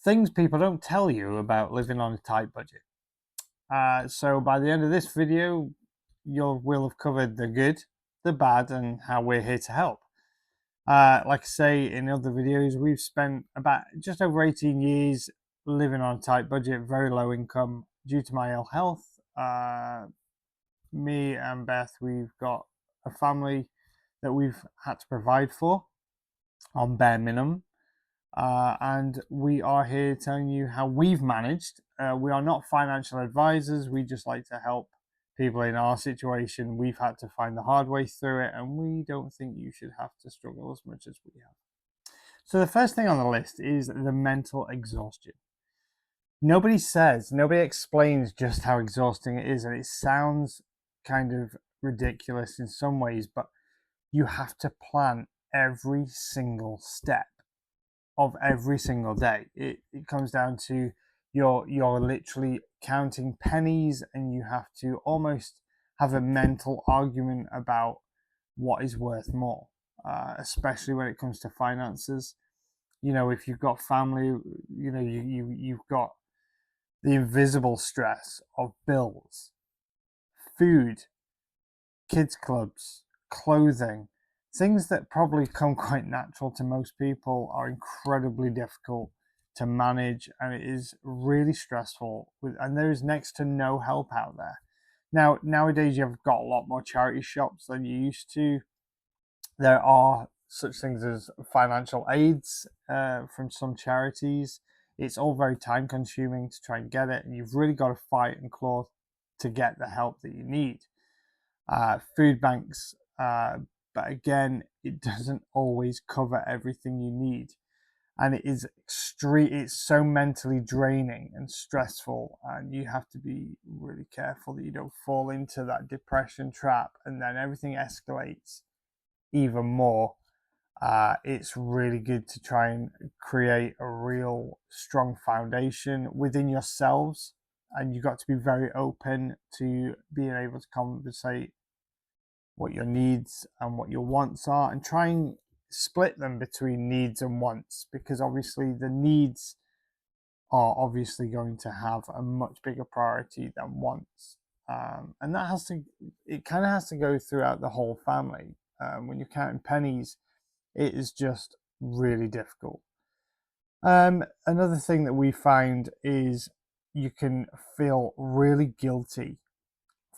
Things people don't tell you about living on a tight budget. So by the end of this video, will have covered the good, the bad, and how we're here to help. Like I say in other videos, we've spent about just over 18 years living on a tight budget, very low income due to my ill health. Me and Beth, we've got a family that we've had to provide for on bare minimum. And we are here telling you how we've managed. We are not financial advisors. We just like to help people in our situation. We've had to find the hard way through it, and we don't think you should have to struggle as much as we have. So, the first thing on the list is the mental exhaustion. Nobody explains just how exhausting it is, and it sounds kind of ridiculous in some ways, but you have to plan every single step of every single day. It comes down to you're literally counting pennies, and you have to almost have a mental argument about what is worth more, especially when it comes to finances. If you've got family, you've got the invisible stress of bills, food, kids clubs, clothing. Things that probably come quite natural to most people are incredibly difficult to manage, and it is really stressful. And there is next to no help out there. Now, nowadays, you've got a lot more charity shops than you used to. There are such things as financial aids from some charities. It's all very time consuming to try and get it, and you've really got to fight and claw to get the help that you need. Food banks, but again, it doesn't always cover everything you need, and it is extreme. It's so mentally draining and stressful, and you have to be really careful that you don't fall into that depression trap, and then everything escalates even more. It's really good to try and create a real strong foundation within yourselves, and you've got to be very open to being able to compensate what your needs and what your wants are, and try and split them between needs and wants, because obviously the needs are obviously going to have a much bigger priority than wants. And it kind of has to go throughout the whole family. When you're counting pennies, it is just really difficult. Another thing that we find is you can feel really guilty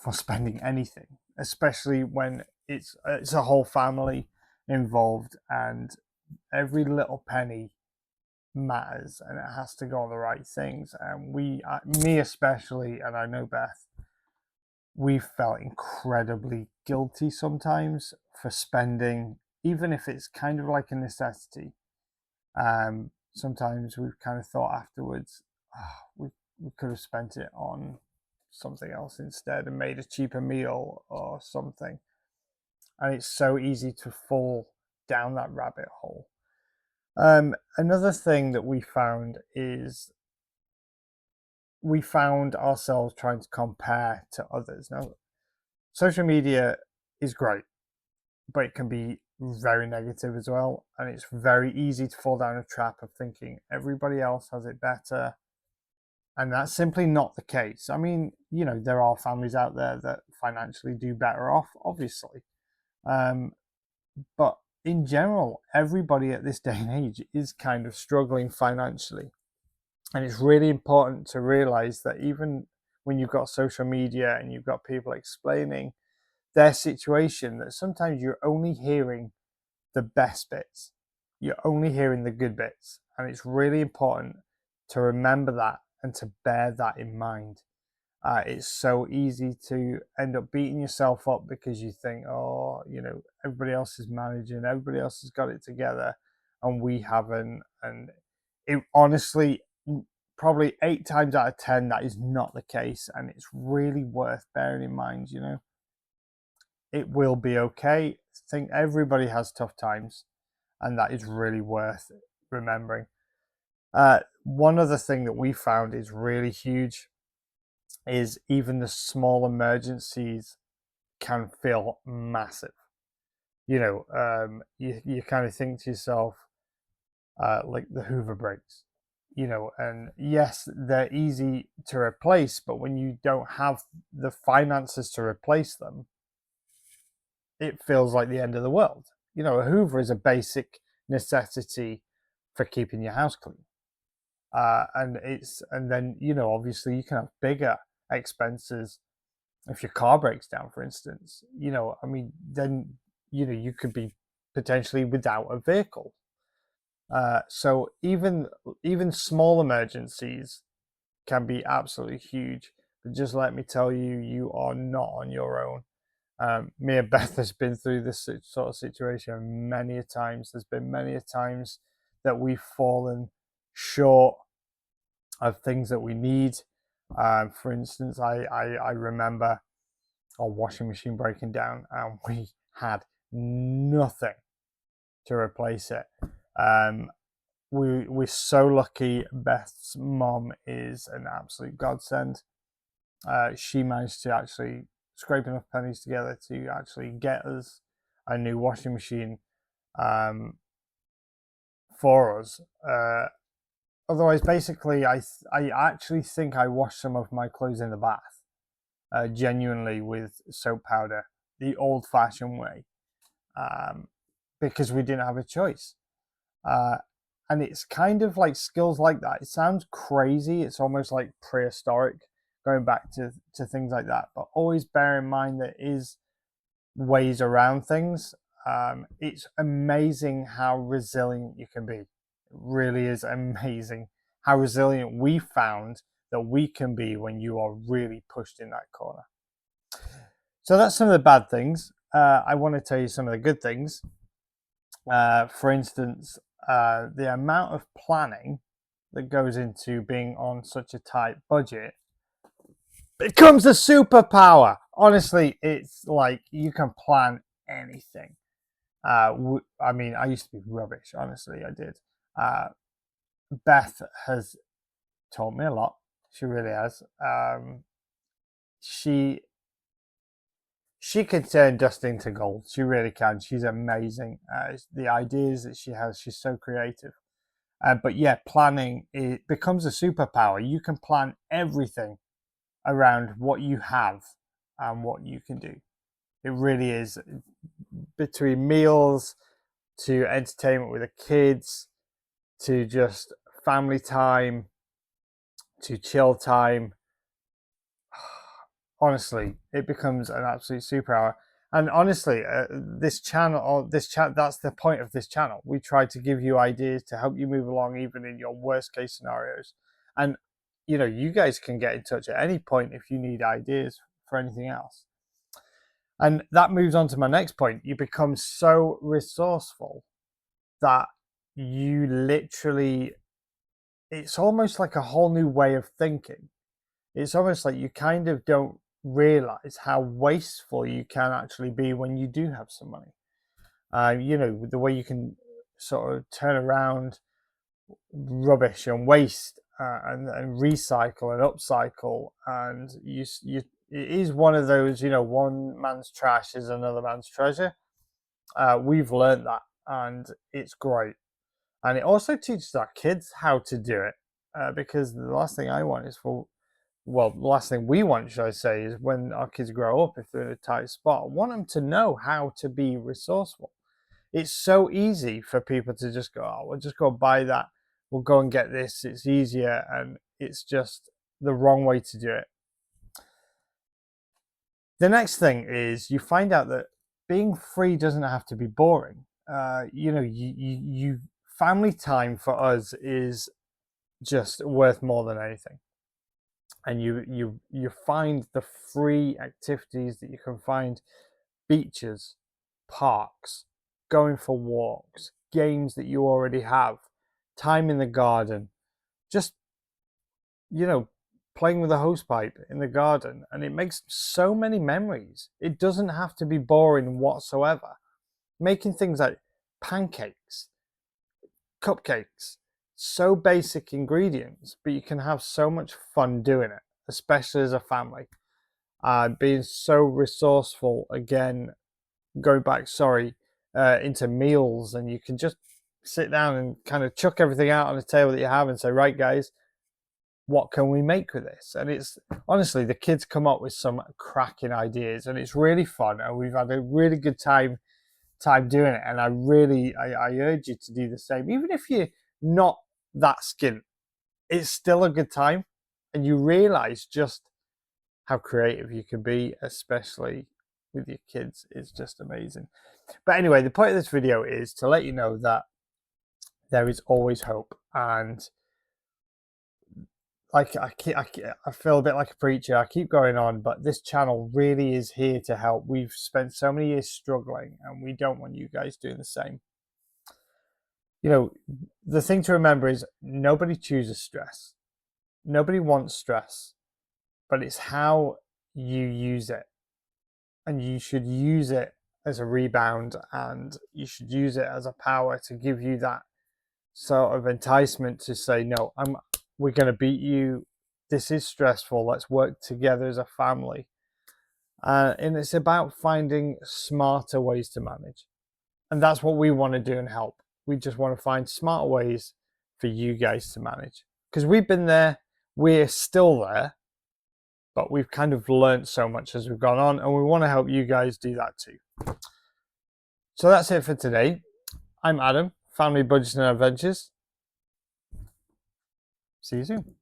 for spending anything, especially when it's a whole family involved, and every little penny matters, and it has to go on the right things. And me especially, and I know Beth, we felt incredibly guilty sometimes for spending, even if it's kind of like a necessity. Sometimes we've kind of thought afterwards, oh, we could have spent it on something else instead and made a cheaper meal or something. And it's so easy to fall down that rabbit hole. Another thing that we found is we found ourselves trying to compare to others. Now, social media is great, but it can be very negative as well. And it's very easy to fall down a trap of thinking everybody else has it better. And that's simply not the case. I mean, there are families out there that financially do better off, obviously. But in general, everybody at this day and age is kind of struggling financially. And it's really important to realize that even when you've got social media and you've got people explaining their situation, that sometimes you're only hearing the best bits. You're only hearing the good bits. And it's really important to remember that and to bear that in mind. It's so easy to end up beating yourself up because you think, oh, everybody else is managing, everybody else has got it together, and we haven't. And it honestly, probably 8 times out of 10, that is not the case. And it's really worth bearing in mind, it will be okay. I think everybody has tough times, and that is really worth remembering. One other thing that we found is really huge is even the small emergencies can feel massive. You kind of think to yourself, like the Hoover breaks. and yes, they're easy to replace, but when you don't have the finances to replace them, it feels like the end of the world. A Hoover is a basic necessity for keeping your house clean. And then, obviously you can have bigger expenses if your car breaks down, for instance. Then, you could be potentially without a vehicle. So even small emergencies can be absolutely huge. But just let me tell you, you are not on your own. Me and Beth has been through this sort of situation many a times. There's been many a times that we've fallen short of things that we need. For instance, I remember our washing machine breaking down, and we had nothing to replace it. We're so lucky. Beth's mom is an absolute godsend. She managed to actually scrape enough pennies together to actually get us a new washing machine for us. Otherwise, basically, I actually think I washed some of my clothes in the bath, genuinely with soap powder, the old-fashioned way, because we didn't have a choice. And it's kind of like skills like that. It sounds crazy. It's almost like prehistoric, going back to things like that. But always bear in mind there is ways around things. It's amazing how resilient you can be. It really is amazing how resilient we found that we can be when you are really pushed in that corner. So that's some of the bad things. I want to tell you some of the good things. For instance, the amount of planning that goes into being on such a tight budget becomes a superpower. Honestly, it's like you can plan anything. I used to be rubbish. Honestly, I did. Beth has taught me a lot. She really has. She can turn dust into gold. She really can. She's amazing. The ideas that she has, she's so creative. But yeah, planning, it becomes a superpower. You can plan everything around what you have and what you can do. It really is, between meals to entertainment with the kids to just family time to chill time. Honestly, it becomes an absolute superpower. And honestly, this channel, or this chat, that's the point of this channel. We try to give you ideas to help you move along, even in your worst case scenarios. And you guys can get in touch at any point if you need ideas for anything else. And that moves on to my next point. You become so resourceful that you literally, it's almost like a whole new way of thinking. It's almost like you kind of don't realize how wasteful you can actually be when you do have some money. The way you can sort of turn around rubbish and waste, and recycle and upcycle, and it is one of those, one man's trash is another man's treasure. We've learned that, and it's great. And it also teaches our kids how to do it, because the last thing I want is the last thing we want, should I say, is when our kids grow up, if they're in a tight spot, I want them to know how to be resourceful. It's so easy for people to just go, oh, we'll just go buy that. We'll go and get this. It's easier. And it's just the wrong way to do it. The next thing is you find out that being free doesn't have to be boring. You family time for us is just worth more than anything. And you find the free activities that you can find: beaches, parks, going for walks, games that you already have, time in the garden, just playing with a hosepipe in the garden, and it makes so many memories. It doesn't have to be boring whatsoever. Making things like pancakes, cupcakes, so basic ingredients, but you can have so much fun doing it, especially as a family. Being so resourceful, again, going back, into meals, and you can just sit down and kind of chuck everything out on the table that you have and say, right, guys, what can we make with this? And it's honestly, the kids come up with some cracking ideas, and it's really fun, and we've had a really good time doing it. And I urge you to do the same, even if you're not that skint. It's still a good time, and you realize just how creative you can be, especially with your kids. It's just amazing. But anyway, the point of this video is to let you know that there is always hope. And like I feel a bit like a preacher. I keep going on, but this channel really is here to help. We've spent so many years struggling, and we don't want you guys doing the same. You know, the thing to remember is nobody chooses stress. Nobody wants stress, but it's how you use it. And you should use it as a rebound, and you should use it as a power to give you that sort of enticement to say, no, we're going to beat you. This is stressful. Let's work together as a family. And it's about finding smarter ways to manage. And that's what we want to do and help. We just want to find smarter ways for you guys to manage. Because we've been there, we're still there, but we've kind of learned so much as we've gone on, and we want to help you guys do that too. So that's it for today. I'm Adam, Family Budgeting and Adventures. See you soon.